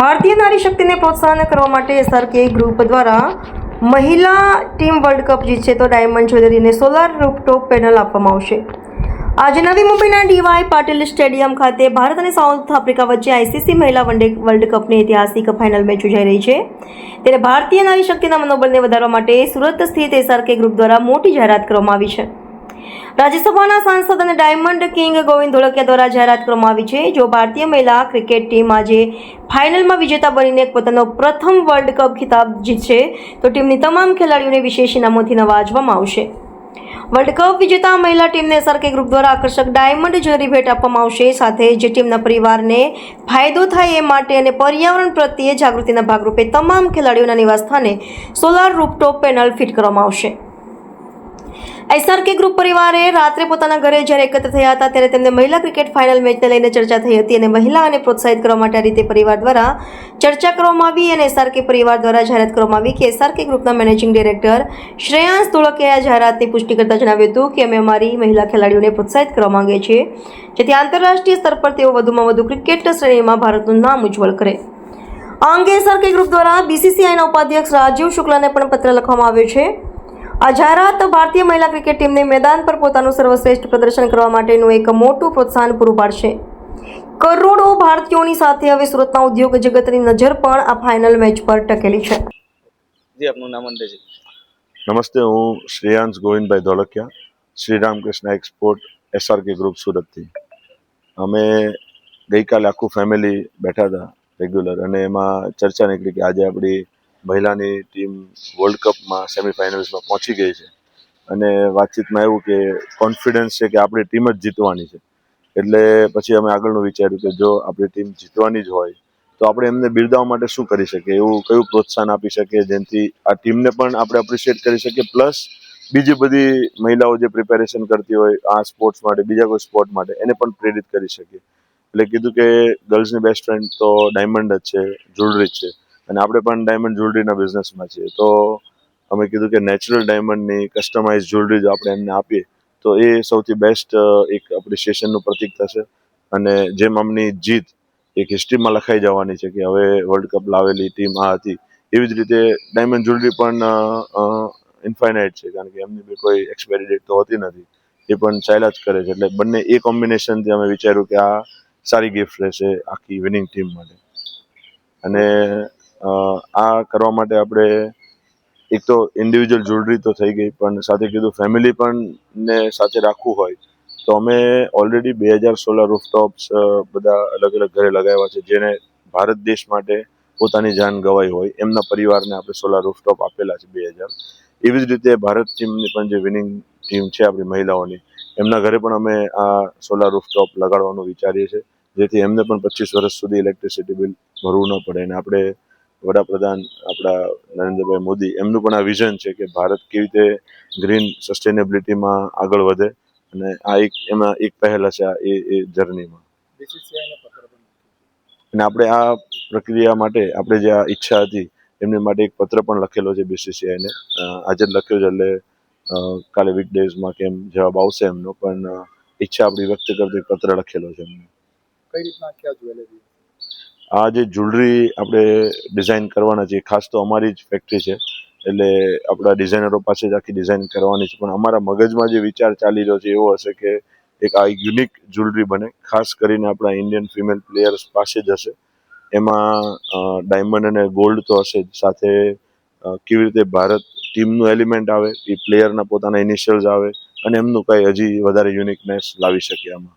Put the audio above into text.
ભારતીય નારી શક્તિને પ્રોત્સાહન કરવા માટે એસઆરકે ગ્રુપ દ્વારા મહિલા ટીમ વર્લ્ડ કપ જીતશે તો ડાયમંડ જ્વેલરીને સોલાર રૂફટોપ પેનલ આપવામાં આવશે। આજે નવી મુંબઈના ડીવાય પાટીલ સ્ટેડિયમ ખાતે ભારત અને સાઉથ આફ્રિકા વચ્ચે આઈસીસી મહિલા વનડે વર્લ્ડ કપની ઐતિહાસિક ફાઇનલ મેચ યોજાઈ રહી છે। ત્યારે ભારતીય નારી શક્તિના મનોબળને વધારવા માટે સુરત સ્થિત એસઆરકે ગ્રુપ દ્વારા મોટી જાહેરાત કરવામાં આવી છે। રાજ્યસભાના સાંસદ અને ડાયમંડ કિંગ ગોવિંદ ધોળકિયા દ્વારા જાહેરાત કરવામાં આવી છે। જો ભારતીય મહિલા ક્રિકેટ ટીમ આજે ફાઇનલમાં વિજેતા બનીને પોતાનો પ્રથમ વર્લ્ડ કપ ખિતાબ જીતશે તો ટીમની તમામ ખેલાડીઓને વિશેષ ઇનામોથી નવાજવામાં આવશે। વર્લ્ડ કપ વિજેતા મહિલા ટીમને એસઆરકે ગ્રુપ દ્વારા આકર્ષક ડાયમંડ જ્વેલરી ભેટ આપવામાં આવશે। સાથે જ ટીમના પરિવારને ફાયદો થાય એ માટે અને પર્યાવરણ પ્રત્યે જાગૃતિના ભાગરૂપે તમામ ખેલાડીઓના નિવાસસ્થાને સોલાર રૂફટોપ પેનલ ફિટ કરવામાં આવશે। એસઆરકે ગ્રુપ પરિવારે રાત્રે પોતાના ઘરે જ્યારે એકત્ર થયા હતા ત્યારે તેમને મહિલા ક્રિકેટ ફાઇનલ મેચને લઈને ચર્ચા થઈ હતી અને મહિલાઓને પ્રોત્સાહિત કરવા માટે આ રીતે પરિવાર દ્વારા ચર્ચા કરવામાં આવી અને એસઆરકે પરિવાર દ્વારા જાહેરાત કરવામાં આવી કે એસઆરકે ગ્રુપના મેનેજિંગ ડાયરેક્ટર શ્રેયાંશ ધોળકિયાએ જાહેરાતની પુષ્ટિ કરતા જણાવ્યું હતું કે અમે અમારી મહિલા ખેલાડીઓને પ્રોત્સાહિત કરવા માંગીએ છીએ જેથી આંતરરાષ્ટ્રીય સ્તર પર તેઓ વધુમાં વધુ ક્રિકેટ શ્રેણીમાં ભારતનું નામ ઉજ્જવળ કરે। આ અંગે એસઆરકે ગ્રુપ દ્વારા બીસીસીઆઈના ઉપાધ્યક્ષ રાજીવ શુક્લાને પણ પત્ર લખવામાં આવ્યો છે। આ જાહેરાત ભારતીય મહિલા ક્રિકેટ ટીમને મેદાન પર પોતાનું સર્વશ્રેષ્ઠ પ્રદર્શન કરવા માટેનું એક મોટું પ્રોત્સાહન પૂરું પાડશે। કરોડો ભારતીયોની સાથે હવે સુરતના ઉદ્યોગ જગતની નજર પણ આ ફાઇનલ મેચ પર ટકેલી છે। જી આપનું નામ અંતે છે। નમસ્તે, હું Shreyansh Govindbhai Dholakia, Shri Ramkrishna export SRK group સુરતથી। અમે ગઈકાલે આખું ફેમિલી બેઠા હતા રેગ્યુલર અને એમાં ચર્ચા નીકળી કે આજે આપણી મહિલાની ટીમ વર્લ્ડ કપમાં સેમિફાઇનલ્સમાં પહોંચી ગઈ છે અને વાતચીતમાં એવું કે કોન્ફિડન્સ છે કે આપણી ટીમ જ જીતવાની છે। એટલે પછી અમે આગળનું વિચાર્યું કે જો આપણી ટીમ જીતવાની જ હોય તો આપણે એમને બિરદાવવા માટે શું કરી શકીએ, એવું કયું પ્રોત્સાહન આપી શકીએ જેનાથી આ ટીમને પણ આપણે એપ્રિશિએટ કરી શકીએ, પ્લસ બીજી બધી મહિલાઓ જે પ્રિપેરેશન કરતી હોય આ સ્પોર્ટ્સ માટે, બીજા કોઈ સ્પોર્ટ માટે, એને પણ પ્રેરિત કરી શકીએ। એટલે કીધું કે ગર્લ્સની બેસ્ટ ફ્રેન્ડ તો ડાયમંડ જ છે, જ્વેલરી જ છે અને આપણે પણ ડાયમંડ જ્વેલરીના બિઝનેસમાં છીએ તો અમે કીધું કે નેચરલ ડાયમંડની કસ્ટમાઇઝ જ્વેલરી જો આપણે એમને આપીએ તો એ સૌથી બેસ્ટ એક એપ્રિશિએશનનું પ્રતીક થશે અને જેમ આમની જીત એક હિસ્ટ્રીમાં લખાઈ જવાની છે કે હવે વર્લ્ડ કપ લાવેલી ટીમ આ હતી, એવી જ રીતે ડાયમંડ જ્વેલરી પણ ઇન્ફાઇનાઇટ છે કારણ કે એમની બી કોઈ એક્સપાયરી ડેટ તો હોતી નથી, એ પણ ચાલ્યા જ કરે છે। એટલે બંને એ કોમ્બિનેશનથી અમે વિચાર્યું કે આ સારી ગિફ્ટ રહેશે આખી વિનિંગ ટીમ માટે। અને આ કરવા માટે આપણે એક તો ઇન્ડિવિજ્યુઅલ જ્વેલરી તો થઈ ગઈ પણ સાથે કીધું ફેમિલી પણ ને સાથે રાખવું હોય તો અમે ઓલરેડી 2000 સોલાર રૂફટોપ્સ બધા અલગ અલગ ઘરે લગાવ્યા છે જેને ભારત દેશ માટે પોતાની જાન ગવાઈ હોય એમના પરિવારને આપણે સોલાર રૂફટોપ આપેલા છે 2000। એવી જ રીતે ભારત ટીમની પણ જે વિનિંગ ટીમ છે આપણી મહિલાઓની એમના ઘરે પણ અમે આ સોલાર રૂફટોપ લગાડવાનું વિચારીએ છીએ જેથી એમને પણ 25 વર્ષ સુધી ઇલેક્ટ્રિસિટી બિલ ભરવું ન પડે। અને આપણે વડાપ્રધાન આપણા નરેન્દ્રભાઈ મોદી એમનું પણ આ વિઝન છે કે ભારત કેવી રીતે ગ્રીન સસ્ટેનેબિલિટીમાં આગળ વધે અને આ એક એમાં એક પહેલ હશે એ જર્નીમાં। અને આપણે આ પ્રક્રિયા માટે આપણે જે આ ઈચ્છા હતી એમની માટે એક પત્ર પણ લખેલો છે બીસીસીઆઈને, આજે જ લખ્યો છે એટલે કાલે વીકડેઝમાં કેમ જવાબ આવશે એમનો, પણ ઈચ્છા આપણી વ્યક્ત કરતો એક પત્ર લખેલો છે એમને। કઈ રીતના ક્યાં જ્વેલરી? આ જે જ્વેલરી આપણે ડિઝાઇન કરવાના છે ખાસ તો અમારી જ ફેક્ટરી છે એટલે આપણા ડિઝાઇનરો પાસે જ આખી ડિઝાઇન કરવાની છે, પણ અમારા મગજમાં જે વિચાર ચાલી રહ્યો છે એવો હશે કે એક આ યુનિક જ્વેલરી બને, ખાસ કરીને આપણા ઇન્ડિયન ફિમેલ પ્લેયર્સ પાસે જ હશે। એમાં ડાયમંડ અને ગોલ્ડ તો હશે જ, સાથે કેવી રીતે ભારત ટીમનું એલિમેન્ટ આવે, એ પ્લેયરના પોતાના ઇનિશિયલ્સ આવે અને એમનું કંઈ હજી વધારે યુનિકનેસ લાવી શકે આમાં।